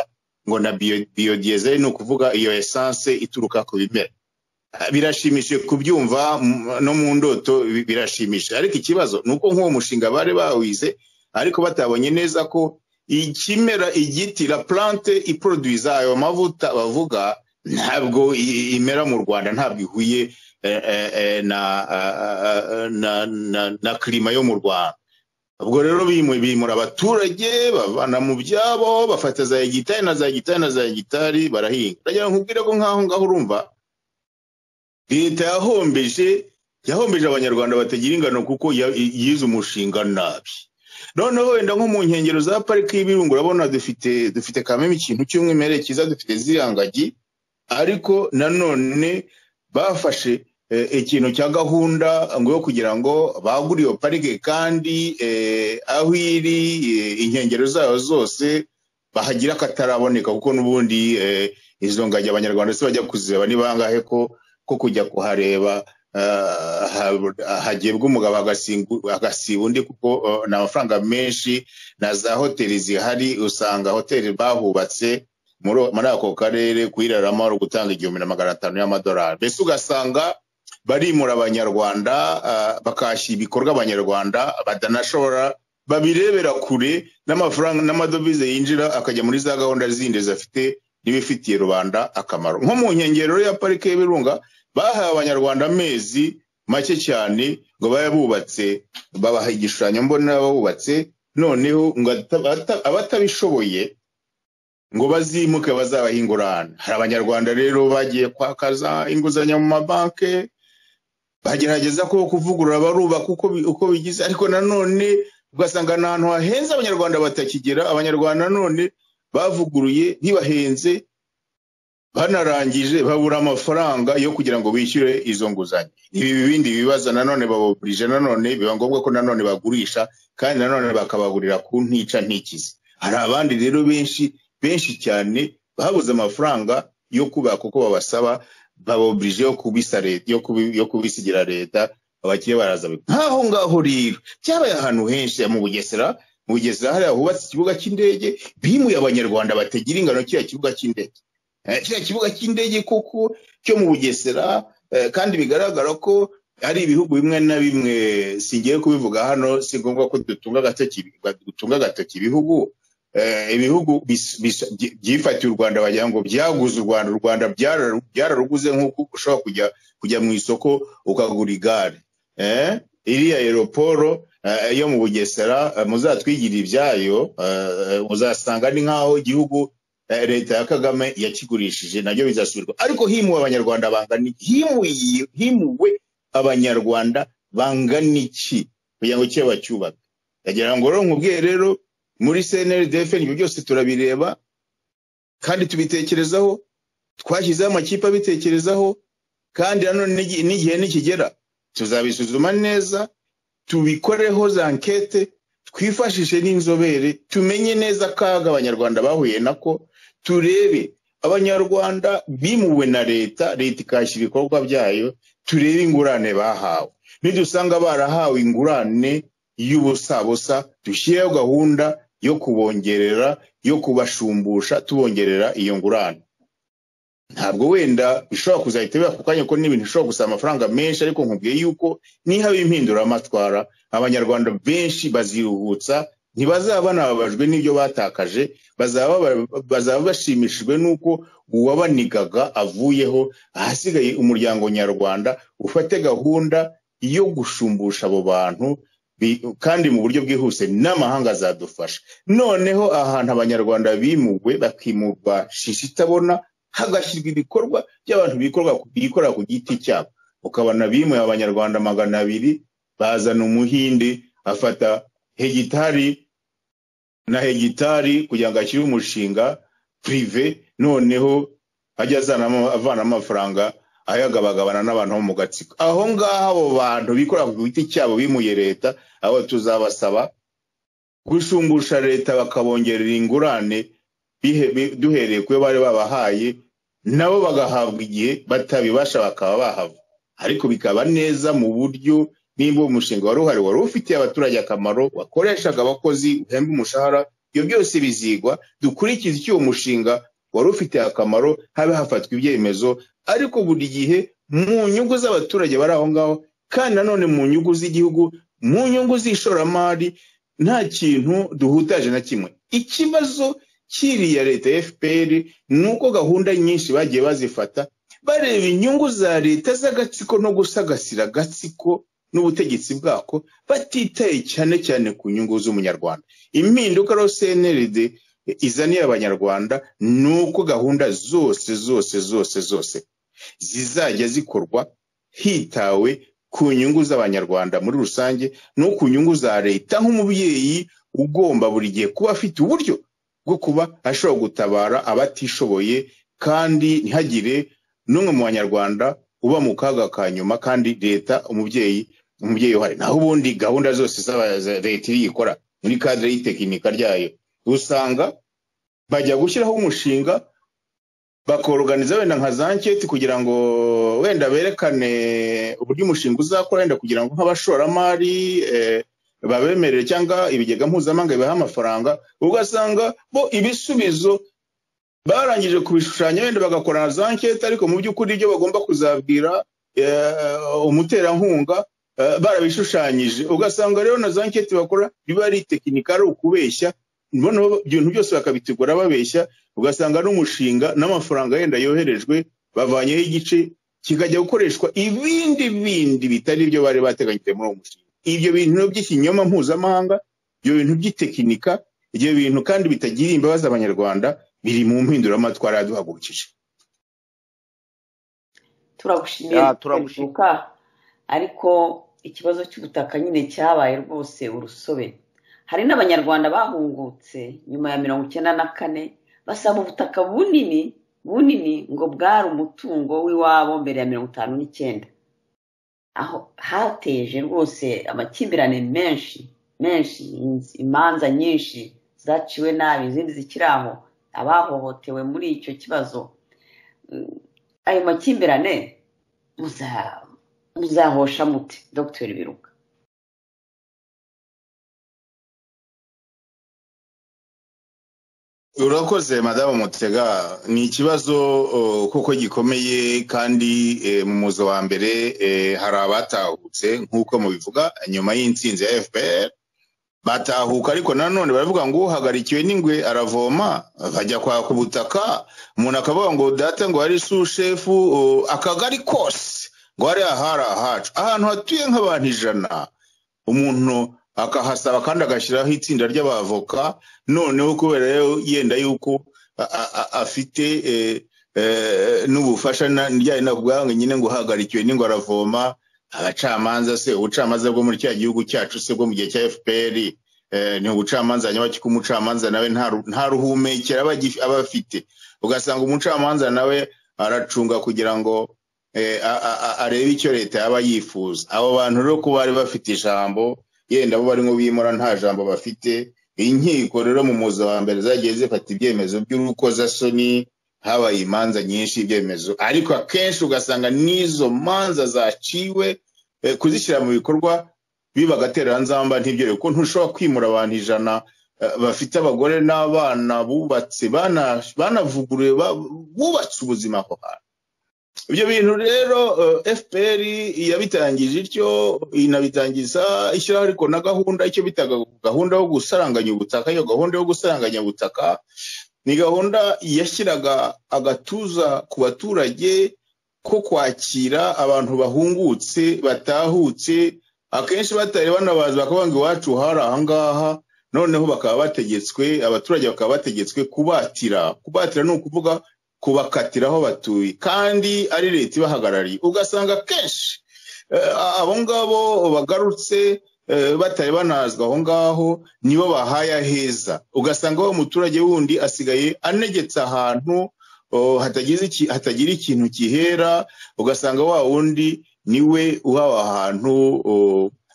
[SPEAKER 3] ngo na biodiesel ni ukuvuga iyo essence ituruka ku bimera. Birashimishije kubyumva no mu ndoto birashimishije, ariko ikibazo nuko nk'uwo mushinga bari bawize ariko batabonye neza ko ikimera igiti la plante iproduza ayo mavuta bavuga ntabwo imera mu Rwanda, ntabwo ihuye na klima yo mu Rwanda. Ubwo rero bimura abaturage bavana mu byabo bafata za hegitari na za hegitari na za hegitari barahinga. Ndagira nkubwire ko nkaho ngaho urumva leta yahombeje abanyarwanda batagira ingano kuko yize umushinga nabi. Noneho wenda nko mu nkengero za pariki y'Ibirunga urabona dufite kameme ikintu cy'umwimerere cyiza, dufite zirangagi, ariko nanone bafashe ikintu cya gahunda ngo yo kugira ngo bagure iyo parike kandi aho iri inkengero zayo zose bahagira akataraboneka, kuko n'ubundi izo ngagi abanyarwanda se bajya kuzireba ni bangahe ko kujya kuhareba hagebwa umugabo agasiba undi kuko ni amafaranga menshi, na za hoteli zihari usanga hoteli bahubatse muri ako karere kuyiraramo ari gutanga 1,500 y'amadolari. Mbese ugasanga barimura abanyarwanda bakashya ibikorwa abanyarwanda badanashobora, babirebera kure n'amafaranga n'amadovize yinjira akajya muri za gahunda zindi zafite n'ibifitiye rubanda akamaro. Nko mu nkengero ya parike y'Ibirunga bahaye abanyarwanda amezi make cyane ngo bayabubatse, babaha igishushanyo mbonera babubatse, noneho ngo abatabishoboye ngo bazimuke bazabaha ingurane. Hari abanyarwanda rero bagiye kwakaza inguzanyo mu mabanke, bagerageza ko kuvugurura barubaka uko bigize, ariko nanone ugasanga n'ahantu hahenze abanyarwanda batakigera. Abanyarwanda none bavuguruye ntibahenze, banarangije babura amafaranga yo kugira ngo bishyure izo nguzanyo. Ibi bindi bibaza nanone baboburije, nanone biba ngombwa ko nanone bagurisha, kandi nanone bakabagurira ku ntica ntikizi. Hari abandi rero benshi cyane babuze amafaranga yo kubaka uko babasaba, baboburije yo kubisa leta, yo kubisigira leta, abakiye baraza. Nkaho ngaho rero cyabaye ahantu henshi mu Bugesera hari hubatse ikibuga cy'indege, bimuye abanyarwanda batagira ingano cya kibuga cy'indege. Cya kibuga cy'indege koko cyo mu Bugesera, kandi bigaragara ko ari ibihugu bimwe na bimwe, singiye kubivuga hano, si ngombwa ko dutunga agatoki ibihugu byifatiye u Rwanda bagira ngo byaguze u Rwanda byararuguze nk'uko ushobora kujya mu isoko ukagura igare. Iriya aeroporo yo mu Bugesera muzatwigira ibyayo, uzasanga ni nkaho igihugu leta ya Kagame yakigurishije, nabyo bizasubirwa. Ariko himuwe abanyarwanda bangana iki? Himuwe abanyarwanda bangana iki kugira ngo cyo bacyubaka? Yagira ngo rero nkubwiye rero muri CNRDF ibyo byose turabireba kandi tubitekerezaho, twashyizeho amakipe abitekerezaho, kandi nanone n'igihe nikigera tuzabisuzuma neza, tubikoreho za enquete, twifashishe n'inzobere, tumenye neza kaga abanyarwanda bahuye nako, turebe abanyarwanda bimuwe na leta ikashyira ibikorwa byayo, turebe ingurane bahawe. Nidusanga barahawe ingurane y'ubusabusa, dushyireho gahunda yo kubongerera, yo kubashumbusha, tubongerera iyo ngurane. Ntabwo wenda bishobora kuzahita biba kukanya ko n'ibintu bishobora gusaba amafaranga menshi, ariko nkubwiye yuko niha bimpindura amatwara abanyarwanda benshi baziruhutsa, ntibazaba banababajwe n'ibyo batakaje, bazaba bashimishijwe nuko uwabanigaga avuyeho, ahasigaye umuryango nyarwanda ufate gahunda yo gushumbusha abo bantu, kandi mu buryo bwihuse n'amahanga azadufasha. Noneho ahantu abanyarwanda bimuwe bakimurwa shishi itabona, hagashyirwa ibikorwa by'abantu bikorera ku giti cyabo. Ukabona bimuye abanyarwanda 200, bazana umuhinde afata hegitari na hegitari kugira ngo ashyire umushinga prive, noneho ajya avana amafaranga ayagabagabana n'abantu bo mu gatsiko. Aho ngaho abo bantu bikorera ku giti cyabo bimuye leta, abo tuzabasaba gushumbusha leta bakabongerera ingurane duhereye kwe bari babahaye, nabo bagahabwa igihe batabibasha bakaba bahava, ariko bikaba neza mu buryo nimba umushinga wari uhari wari ufitiye abaturage akamaro, wakoreshaga abakozi, uhemba umushahara, ibyo byose bizigwa, dukurikize icyo uwo mushinga wari ufitiye akamaro, habe hafatwa ibyemezo, ariko buri gihe mu nyungu z'abaturage bari aho ngaho, kandi nanone mu nyungu z'igihugu, mu nyungu z'ishoramari, nta kintu duhutaje na kimwe. Ikibazo kiriya leta ya FPR nuko gahunda nyinshi bagiye bazifata bareba inyungu za leta z'agatsiko no gusagasira agatsiko n'ubutegetsi bwako, batitaye cyane cyane ku nyungu z'umunyarwanda. Impinduka rero CNLD izaniye abanyarwanda nuko gahunda zose zizajya zikorwa hitawe ku nyungu z'abanyarwanda muri rusange no ku nyungu za leta, nk'umubyeyi ugomba buri gihe kuba afite uburyo bwo kuba ashobora gutabara abatishoboye, kandi ntihagire n'umwe mu banyarwanda uba mu kaga ka nyuma, kandi leta umubyeyi uhari. Naho ubundi gahunda zose leta irikora muri cadre y'itekinika ryayo, usanga bajya gushyiraho umushinga bakorganiza wenda nka za nketi kugira ngo wenda berekane uburyo umushinga uzakora, wenda kugira ngo nk'abashoramari babemerere cyangwa ibigega mpuzamahanga bibaha amafaranga, ugasanga bo ibisubizo barangije kubishushanya, wenda bagakorana za nketi, ariko mu by'ukuri ibyo bagomba kuzabwira umuterankunga barabishushanyije. Ugasanga rero na za nketi bakora biba ari tekinika, ari ukubeshya, noneho ibintu byose bakabitegura babeshya, ugasanga n'umushinga n'amafaranga yenda yoherejwe bavanyeho igice kikajya gukoreshwa ibindi bitari ibyo bari bateganyije muri uwo mushinga. Ibyo bintu by'ikinyoma mpuzamahanga, ibyo bintu by'itekinika, ibyo bintu kandi bitagira imbabazi abanyarwanda, biri mu mpinduramatwara yaduhagurukije.
[SPEAKER 2] Turagushimiye ariko ikibazo cy'ubutaka nyine cyabaye rwose urusobe. Hari n'abanyarwanda bahungutse nyuma ya 1994 basaba ubutaka bunini ngo bwari umutungo w'iwabo mbere ya 1959. Aho hateje rwose amakimbirane menshi, imanza nyinshi zaciwe nabi, izindi zikiraho, abahohotewe muri icyo kibazo. Ayo makimbirane muzahosha mute, Dr. Biruka?
[SPEAKER 3] Urakoze Madamu Mutega, ni ikibazo kuko gikomeye, kandi mu muzo wa mbere hari abatahutse nk'uko mubivuga nyuma y'intsinzi ya FPR batahuka, ariko nanone baravuga ngo uhagarikiwe n'ingwe aravoma, bajya kwaka ubutaka. Umuntu akavuga ngo data ngo ari sushefu akagari kose ngo ari ahacu, ahantu hatuye nk'abantu 100, umuntu akahasaba kandi agashyiraho itsinda ry'abavoka. Noneho kubera yenda yuko afite n'ubufasha njyanye nabwange nyine ngo uhagarikiwe n'ingwe aravoma, abacamanza se, ubucamanza bwo muri cya gihugu cyacu se bwo mu gihe cya FPR ni ubucamanza nyabaki ko umucamanza nawe nta ruhumekera abafite. Ugasanga umucamanza nawe aracunga kugira ngo arebe icyo leta yaba yifuza. Abo bantu rero ko bari bafite ijambo, yenda bo barimo bimura nta jambo bafite. Inkiko rero mu muzo wa mbere zagiye zifata ibyemezo by'urukozasoni, habaye imanza nyinshi ibyemezo, ariko akenshi ugasanga n'izo manza zaciwe kuzishyira mu bikorwa bibagatera nzamba ntibyo, kuko ntushobora kwimura abantu 100 bafite abagore n'abana bubatse banavuguruye bubatse ubuzima aho hantu. Ibyo bintu rero FPR yabitangije ityo, inabitangiza ishyiraho ariko na gahunda icyo bitaga gahunda yo gusaranganya ubutaka. Iyo gahunda yo gusaranganya ubutaka ni gahunda yashyiraga agatuza ku baturage ko kwakira abantu bahungutse batahutse, akenshi batari banabazi, bakavuga ngo iwacu hari ahangaha. Noneho bakaba bategetswe, abaturage bakaba bategetswe kubatira ni ukuvuga kubakatira aho batuye, kandi ari leta ibahagarariye. Ugasanga kenshi abo ngabo bagarutse batari banazwa aho ngaho nibo bahaye aheza. Ugasanga wa muturage wundi asigaye anegetse ahantu hatagira ikintu kihera. Ugasanga wa wundi niwe uhawe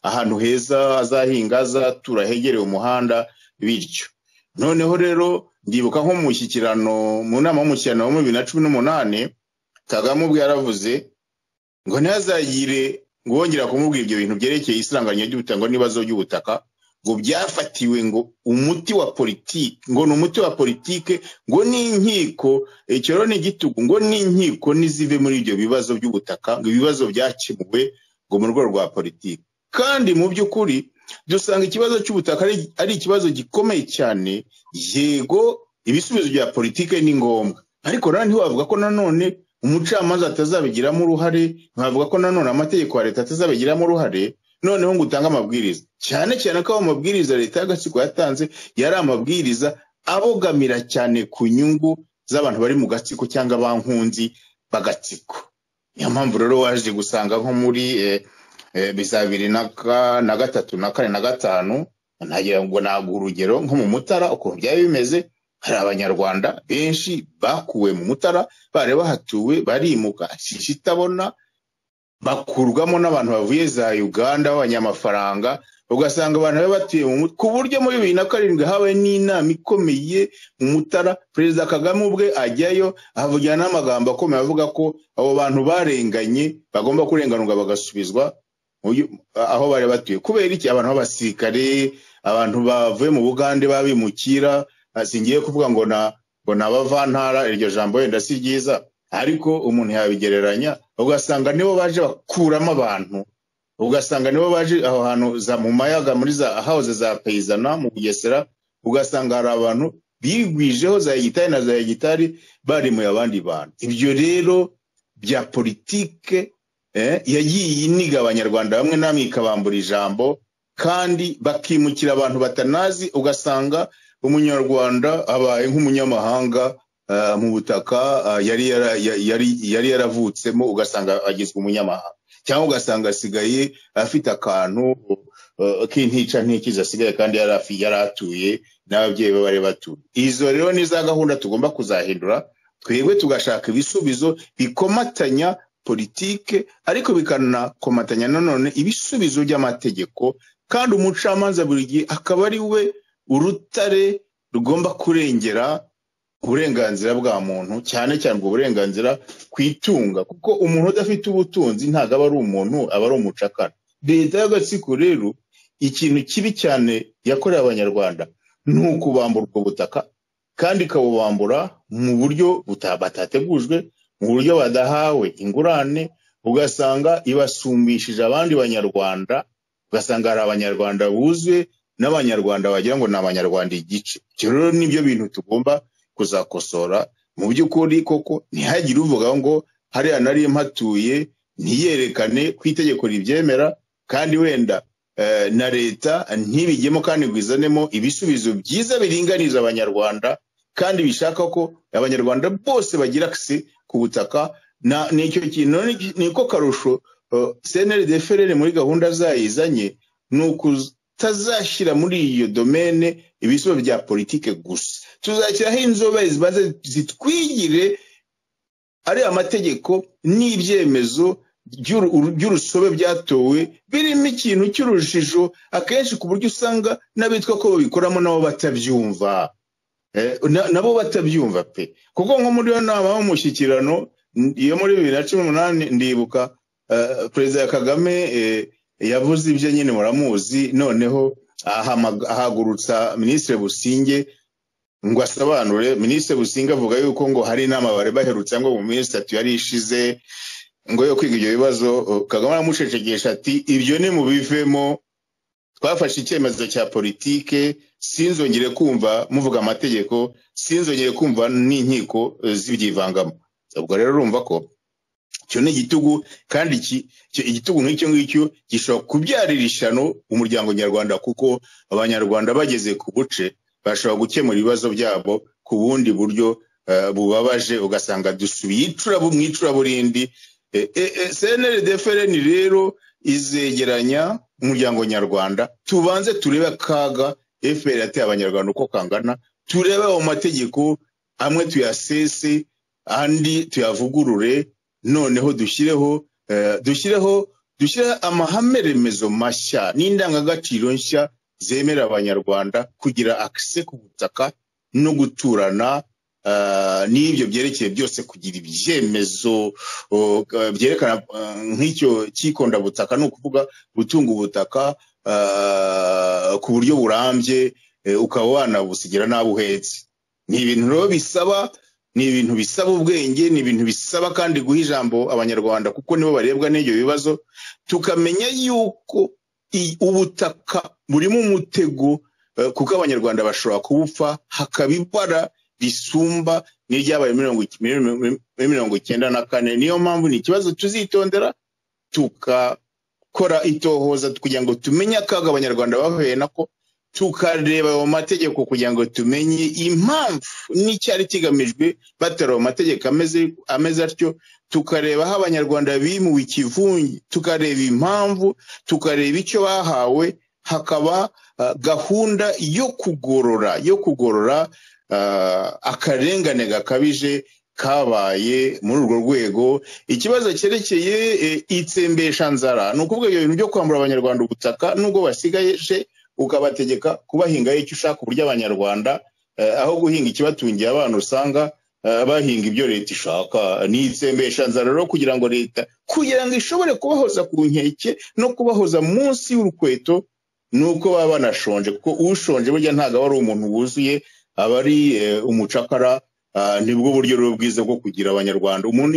[SPEAKER 3] ahantu heza azahinga, azatura hegereye umuhanda bityo. Noneho rero ndibuka nko mu mushyikirano, mu nama y'umushyikirano wa 2018, Kagame ubwo yaravuze ngo ntihazagire ngo wongera kumubwira ibyo bintu byerekeye isiranganya ry'ubutaka ngo n'ibibazo by'ubutaka ngo byafatiwe ngo umuti wa politiki ngo ni umuti wa politiki ngo n'inkiko icyo rero ni igitugu ngo n'inkiko nizive muri ibyo bibazo by'ubutaka ngo ibibazo byakemuwe ngo mu rwego rwa politiki. Kandi mu by'ukuri dusanga ikibazo cy'ubutaka ari ikibazo gikomeye cyane. Yego ibisubizo bya politiki ni ngombwa, ariko rero ntiwavuga ko nanone umucamanza atazabigiramo uruhare, ntiwavuga ko nanone amategeko ya leta atazabigiramo uruhare. Noneho ngo utange amabwiriza, cyane cyane ko amabwiriza leta y'agatsiko yatanze yari amabwiriza abogamira cyane ku nyungu z'abantu bari mu gatsiko cyangwa abankunzi b'agatsiko. Niyo mpamvu rero waje gusanga nko muri bisa 2023 na 4 na 5 ntagira ngo naguha urugero nko mu Mutara uko byari bimeze. Hari abanyarwanda benshi bakuwe mu Mutara bari bahatuwe barimuka shishitabona bakurwamo n'abantu bavuye za Uganda b'abanyamafaranga, ugasanga abantu batuye mu ku buryo muri 2007 habaye n'inama ikomeye mu Mutara. Perezida Kagame ubwe ajyayo avugira n'amagambo akomeye avuga ko abo bantu barenganye bagomba kurenganurwa bagasubizwa aho bari batuye. Kubera iki? Abantu b'abasirikare, abantu bavuye mu Bugande babimukira, singiye kuvuga ngo nabavantara, iryo jambo wenda si ryiza, ariko umuntu yabigereranya ugasanga nibo baje bakuramo abantu, ugasanga nibo baje aho hantu za mu mayaga muri za house za Payizana mu Bugesera, ugasanga hari abantu bigwijeho za hegitari na za hegitari bari mu abandi bantu. Ibyo rero bya politike yagiye iniga abanyarwanda bamwe namwe ikabambura ijambo kandi bakimukira abantu batanazi, ugasanga umunyarwanda abaye nk'umunyamahanga mu butaka yari yaravutsemo, ugasanga agizwe umunyamahanga, cyangwa ugasanga asigaye afite akantu k'intica ntikiza asigaye kandi yaratuye n'ababyeyi be bari batuye. Izo rero ni za gahunda tugomba kuzahindura, twebwe tugashaka ibisubizo bikomatanya politike ariko bikanakomatanya nanone ibisubizo by'amategeko, kandi umucamanza buri gihe akaba ari we urutare rugomba kurengera uburenganzira bwa muntu, cyane cyane ubwo burenganzira kwitunga, kuko umuntu udafite ubutunzi ntago aba ari umuntu, aba ari umucakara. Leta y'agatsiko rero ikintu kibi cyane yakoreye abanyarwanda ni ukubambura ubwo butaka, kandi ikabubambura mu buryo batategujwe, mu buryo badahawe ingurane, ugasanga ibasumbishije abandi banyarwanda, ugasanga hari abanyarwanda buzuye n'abanyarwanda wagira ngo ni abanyarwanda igice. Rero nibyo bintu tugomba kuzakosora. Mu by'ukuri koko ntihagire uvuga ngo hariya nari mpatuye ntiyerekane ku itegeko ribyemera, kandi wenda na leta ntibigemo kandi gwizanemo ibisubizo byiza biringaniza abanyarwanda kandi bishaka ko abanyarwanda bose bagira access ku butaka. N'icyo kintu niko karusho CNRD-FRN muri gahunda zayizanye, tazashyira muri iyo domaine ibisubizo bya politike gusa, tuzashyiraho inzobere zibaze zitwigire ari amategeko n'ibyemezo by'urusobe byatowe birimo ikintu cy'urujijo akenshi, ku buryo usanga n'abitwa ko babikoramo nabo batabyumva, pe. Kuko nko muri yo nama y'umushyikirano iyo muri 2018 ndibuka Perezida Kagame yavuze ibyo nyine muramuzi, noneho ahagurutsa Minisitiri Businge ngo asobanure. Minisitiri Businge avuga yuko ngo hari inama bari baherutse ngo mu minsi 3 yari ishize ngo yo kwiga ibyo bibazo. Kagame aramucecegesha ati ibyo ni mu bivemo, twafashe icyemezo cya politike, sinzongere kumva muvuga amategeko, sinzongere kumva n'inkiko zibyivangamo. Ubwo rero urumva ko cyo ni igitugu, kandi igitugu nk'icyo ngicyo gishobora kubyarira ishyano umuryango nyarwanda, kuko abanyarwanda bageze ku buce bashobora gukemura ibibazo byabo ku bundi buryo bubabaje, ugasanga dusubiye icuraburindi. CNRD-FRN rero izegeranya umuryango nyarwanda, tubanze turebe akaga FPR yateye abanyarwanda uko kangana, turebe mu mategeko amwe tuyasese andi tuyavugurure, noneho dushyireho amahame remezo mashya n'indangagaciro nshya zemera abanyarwanda kugira access ku butaka no guturana n'ibyo byerekeye byose kugira ibyemezo byerekana nk'icyo cyikondabutaka ni ukuvuga gutunga ubutaka ku buryo burambye ukaba wanabusigira n'abo uhetse. Ni ibintu rero bisaba ubwenge, ni ibintu bisaba kandi guha ijambo abanyarwanda kuko nibo barebwa n'ibyo bibazo, tukamenya yuko ubutaka burimo umutego kuko abanyarwanda bashobora kubupfa hakaba ibara risumba n'iryabaye 1994. Niyo mpamvu ni ikibazo tuzitondera tukakora itohoza kugira ngo tumenye akaga abanyarwanda bahuye nako, tukareba mu mategeko kugira ngo tumenye impamvu n'icyari kigamijwe batera mu mategeko ameze atyo, tukareba aho abanyarwanda bimuwe ikivungi, tukareba impamvu, tukareba icyo bahawe, hakaba gahunda yo kugorora akarengane gakabije kabaye muri urwo rwego. Ikibazo cyerekeye itsembesha nzara, ni ukuvuga ibyo bintu byo kwambura abanyarwanda ubutaka nubwo basigaje ukabategeka kubahingaho icyo ushaka, uburyo abanyarwanda aho guhinga ikibatungiye abana usanga bahinga ibyo leta ishaka. Ni itsembesha nzara rero kugira ngo leta ishobore kubahoza ku nkeke no kubahoza munsi y'urukweto, nuko baba banashonje, kuko ushonje burya ntago ari umuntu wuzuye, aba ari umucakara. Nibwo buryo rero bwiza bwo kugira abanyarwanda. Umuntu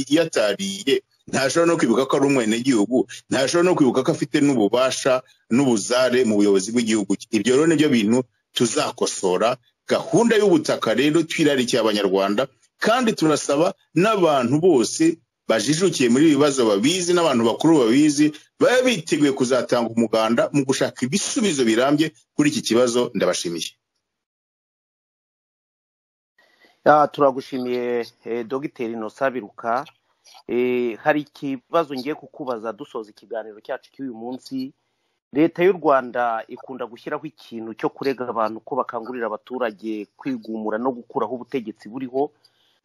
[SPEAKER 3] yatariye ntashobora no kwibuka ko ari umwenegihugu, ntashobora no kwibuka ko afite n'ububasha n'ubuzare mu buyobozi bw'igihugu. Ibyo rero nibyo bintu tuzakosora. Gahunda y'ubutaka rero twirarikiye abanyarwanda, kandi turasaba n'abantu bose bajijukiye muri ibibazo babizi, n'abantu bakuru babizi, baba biteguye kuzatanga umuganda mu gushaka ibisubizo birambye kuri iki kibazo. Ndabashimiye.
[SPEAKER 1] Turagushimiye Dr. Innocent Biruka. Hari ikibazo ngiye kukubaza dusoza ikiganiro cyacu cy'uyu munsi. Leta y'u Rwanda ikunda gushyiraho ikintu cyo kurega abantu ko bakangurira abaturage kwigumura no gukuraho ubutegetsi buriho.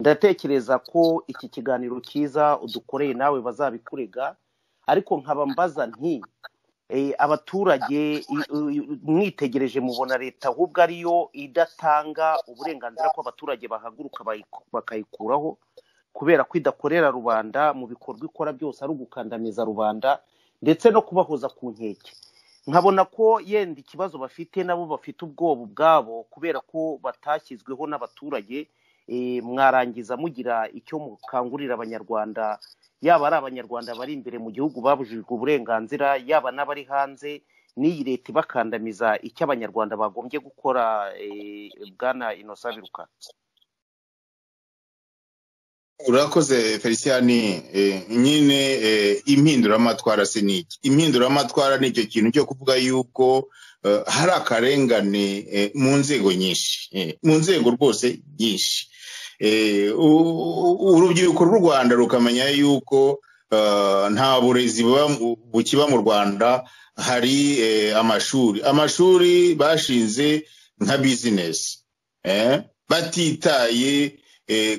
[SPEAKER 1] Ndatekereza ko iki kiganiro cyiza udukoreye nawe bazabikurega, ariko nkaba mbaza nti abaturage mwitegereje mubona leta ahubwo ariyo idatanga uburenganzira ko abaturage bahaguruka bakayikuraho kubera ko idakorera rubanda, mu bikorwa ikora byose ari ugukandamiza rubanda ndetse no kubahoza ku nkeke. Nkabona ko yenda ikibazo bafite nabo bafite ubwoba ubwabo kubera ko batashyizweho n'abaturage. Mwarangiza mugira icyo mukangurira abanyarwanda, yaba ari abanyarwanda bari imbere mu gihugu babujijwe uburenganzira, yaba n'abari hanze, n'iyi leta ibakandamiza, icyo abanyarwanda bagombye gukora. Bwana Innocent Biruka.
[SPEAKER 3] Urakoze Feliciani. Nyine impinduramatwara siniki. Impinduramatwara ni icyo kintu cyo kuvuga yuko hari akarengane mu nzego nyinshi, mu nzego rwose nyinshi. Urubyiruko rw'u Rwanda rukamenya yuko nta burezi bukiba mu Rwanda. Hari amashuri bashinze nka bizinesi, batitaye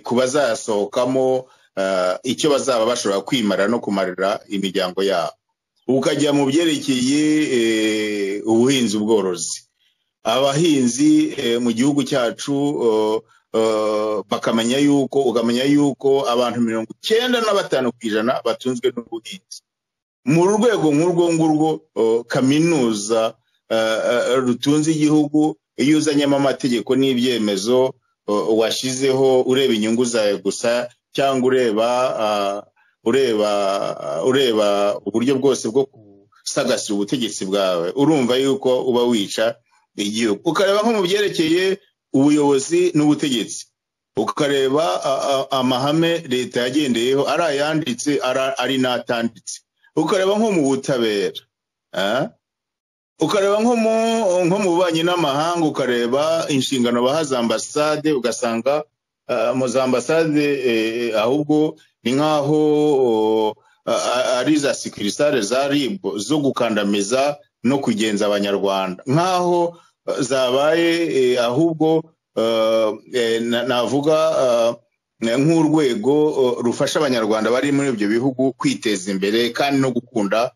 [SPEAKER 3] ku bazasohokamo icyo bazaba bashobora kwimara no kumarira imiryango yabo. Ukajya mu byerekeye ubuhinzi ubworozi, abahinzi mu gihugu cyacu ukamenya yuko abantu 95% batunzwe n'ubuhinzi. Mu rwego nk'urwo ngurwo kaminuza rutunze igihugu, iyo uzanyemo amategeko n'ibyemezo washizeho ureba inyungu zawe gusa, cyangwa ureba uburyo bwose bwo gusagasira ubutegetsi bwawe, urumva yuko uba wica igihugu. Ukareba nko mu byerekeye ubuyobozi n'ubutegetsi, ukareba amahame leta yagendeyeho, ari ayanditse ari n'atanditse. Ukareba nko mu butabera, ukareba nko mu bubanyi n'amahanga, ukareba inshingano bahaza ambasade, ugasanga mu za ambasade ahubwo ni nk'aho ari za sikirisare za RIB zo gukandamiza no kugenza abanyarwanda, nk'aho zabaye ahubwo navuga nk'urwego rufasha abanyarwanda bari muri ibyo bihugu kwiteza imbere kandi no gukunda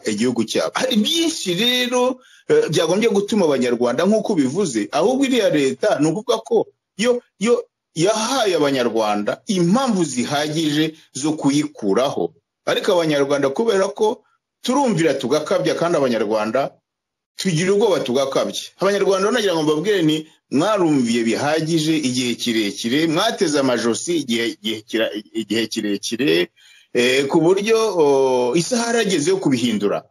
[SPEAKER 3] igihugu cyabo. Hari byinshi rero byagombye gutuma abanyarwanda nk'uko bivuze, ahubwo iriya leta ni ukuvuga ko yo yahaye abanyarwanda impamvu zihagije zo kuyikuraho. Ariko abanyarwanda kubera ko turumvira tugakabya kandi abanyarwanda tugira ubwoba tugakabya. Abanyarwanda nagira ngo mbabwire ni mwarumviye bihagije igihe kirekire, mwateze amajosi igihe kirekire, ku buryo isaha yarageze yo kubihindura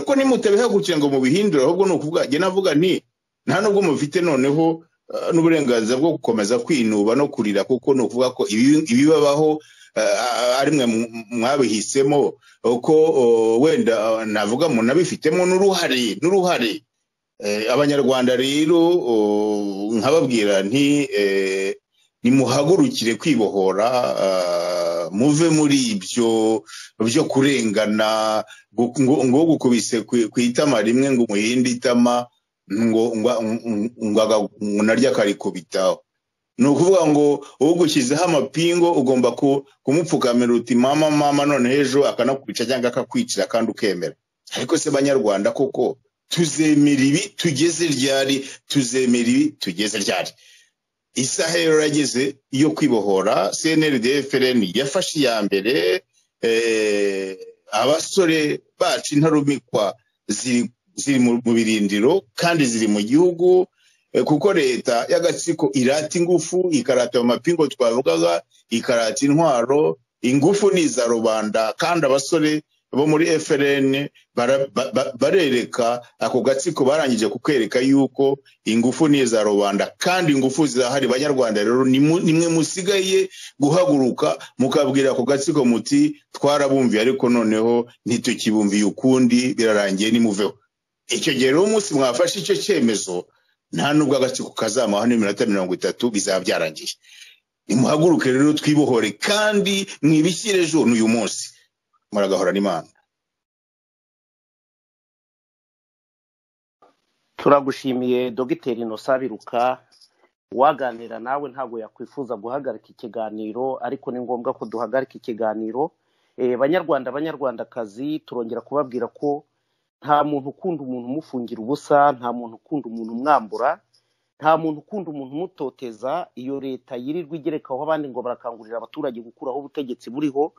[SPEAKER 3] ko nimutabihagukira ngo mubihindura, ahubwo ni ukuvuga njye navuga nti nta nubwo mufite noneho n'uburenganzira bwo gukomeza kwinuba no kurira, kuko ni ukuvuga ko ibibabaho ari mwe mwabihisemo, uko wenda navuga munabifitemo n'uruhare. Abanyarwanda rero nkababwira nti nimuhagurukire kwibohora, muve muri ibyo byo kurengana, ngo gukubise kwitama rimwe ngo umuhinde itama ngo narya karikubitaho. Ni ukuvuga ngo ugushyizeho amapingo ugomba kumupfukamira uti mama none ejo akanakwica cyangwa akakwicira kandi ukemera. Ariko se banyarwanda koko tuzemera ibi tugeze ryari? Isaha yarageze yo kwibohora. CNRD FRN yafashe iya mbere, abasore bacu intarumikwa ziri mu birindiro kandi ziri mu gihugu, kuko leta y'agatsiko irata ingufu, ikarata amapingo twavugaga, ikarata intwaro. Ingufu ni za rubanda, kandi abasore bo muri FRN barereka ako gatsiko, barangije kukwereka yuko ingufu ni za rubanda kandi ingufu zirahari. Banyarwanda rero nimwe musigaye guhaguruka mukabwira ako gatsiko muti twarabumviye ariko noneho ntitukibumviye ukundi, birarangiye nimuveho. Icyo gihe rero umunsi mwafashe icyo cyemezo nta nubwo agatsiko kazamaho n'iminota 30 bizaba byarangiye. Nimuhaguruke rero twibohore kandi mwibishyire ejo n'uyu munsi. Muragahora n'Imana.
[SPEAKER 1] Turagushimiye Dr. Innocent Biruka. Waganira nawe ntago yakwifuza guhagarika ikiganiro, ariko ni ngombwa ko duhagarika ikiganiro. Banyarwandakazi, turongera kubabwira ko nta muntu ukunda umuntu umufungira ubusa, nta muntu ukunda umuntu umwambura, nta muntu ukunda umuntu umutoteza. Iyo leta yirirwa igerekaho abandi ngo barakangurira abaturage gukuraho ubutegetsi buriho,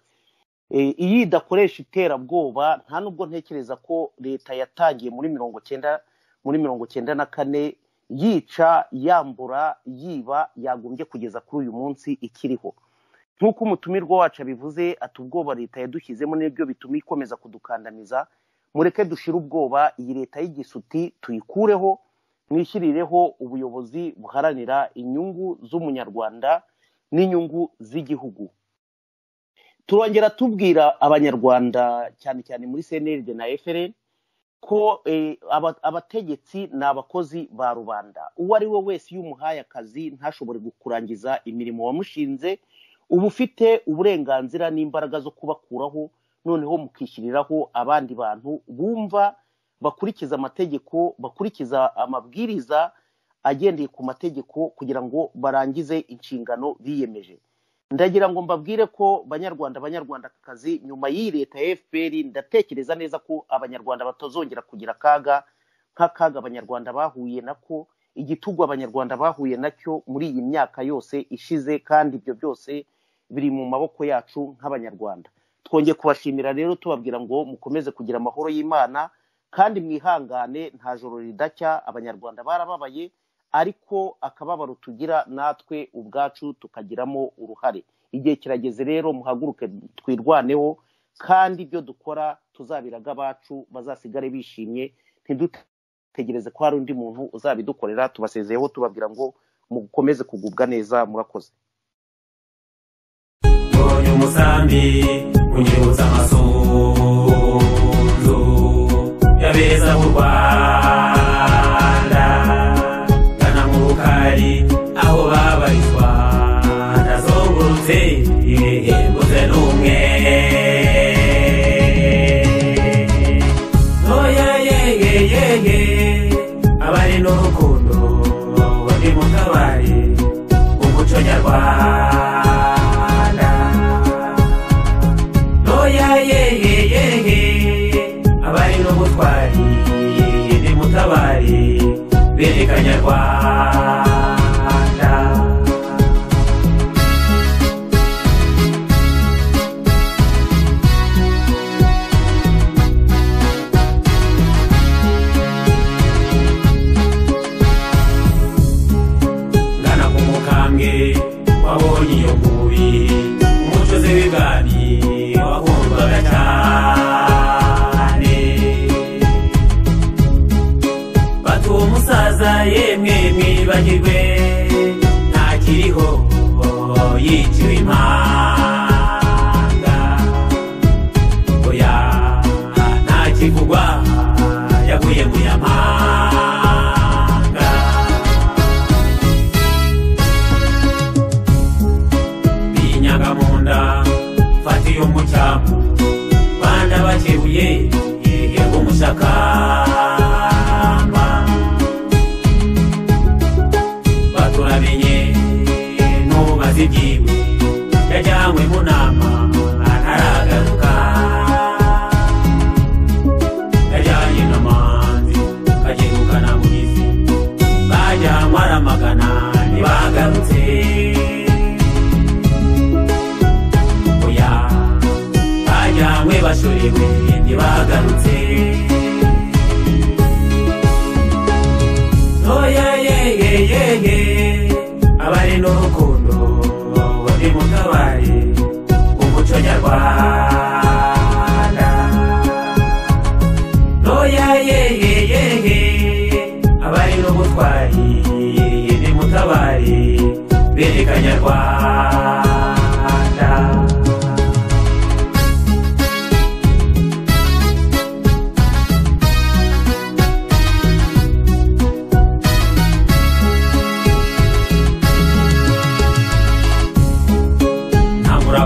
[SPEAKER 1] iyi idakoresha iterabwoba. Nta nubwo ntekereza ko leta yatangiye muri 1994 yica, yambura, yiba, yagombye kugeza kuri uyu munsi ikiriho. Nk'uko umutumirwa wacu abivuze, ati ubwoba leta yadushyizemo n'ibyo bituma ikomeza kudukandamiza. Mureke dushira ubwoba, iyi leta y'igisuti tuyikureho, mwishyirireho ubuyobozi buharanira inyungu z'umunyarwanda n'inyungu z'igihugu. Turongera tubwira abanyarwanda cyane cyane muri CNRD na FRN ko abategetsi n'abakozi ba rubanda. Uwo ari we wese iyo umuhaye akazi ntashobore kurangiza imirimo wamushinze, uba ufite uburenganzira n'imbaraga zo kubakuraho, noneho mukishyiriraho abandi bantu bumva, bakurikiza amategeko, bakurikiza amabwiriza agendeye ku mategeko kugira ngo barangize inshingano biyemeje. Ndagira ngo mbabwire ko banyarwandakazi, nyuma y'iyi leta ya FPR ndatekereza neza ko abanyarwanda batazongera kugira akaga nk'akaga abanyarwanda bahuye nako, igitugu abanyarwanda bahuye nacyo muri iyi myaka yose ishize, kandi ibyo byose biri mu maboko yacu nk'abanyarwanda. Twongeye kubashimira rero tubabwira ngo mukomeze kugira amahoro y'Imana kandi mwihangane, nta joro ridacya. Abanyarwanda barababaye, ariko akababaro tugira natwe ubwacu tukagiramo uruhare. Igihe kirageze rero muhaguruke twirwaneho, kandi ibyo dukora tuzabiraga abacu bazasigare bishimye, ntidutegereze ko hari undi muntu uzabidukorera. Tubasezeyeho tubabwira ngo mukomeze kugubwa neza. Murakoze.
[SPEAKER 4] Mbonye umusambi unyibutsa amasunzu yabeza mu Rwanda, kanamurukari aho babarizwa, ndazungurutse mbuze n'umwe. Noya yeye abari n'urukundo bari mu kabari, umuco nyarwanda. Noya yeye abari n'ubutwari ndi mutabari berekanya Rwanda. ntimwibagirwe ntakiriho yiciwe impanga oya ntakivugwa yaguye mu yamanga binyaga mu nda fatiye umucyamu banda bakebuye yego umushakamba baturamenye ntubaze ibyiwe yajyanywe mu nama ntaragaruka yajyanye n'amanzi kagerukana mu mizi bajyanywe aramagana ntibagarutse oya bajyanywe bashorewe ntibagarutse oya yeyeyeye abari n'urukundo bari mu kabari umuco nyarwanda oya yeyeyeye abari n'ubutwari ni mu kabari bereka nyarwanda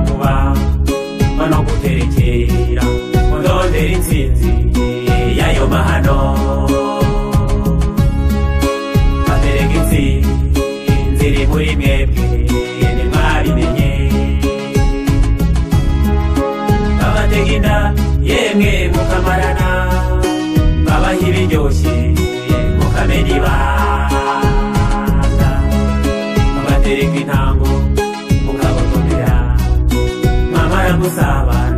[SPEAKER 4] kuba bano guterekera mudondera intsinzi y'ayo mahano batereka intsinzi iri muri mwebwe ntimwabimenye babatega inda yemwe mukamarana babaha ibiryoshye mukamenya ibanga babatereka intango mukabagomera musabana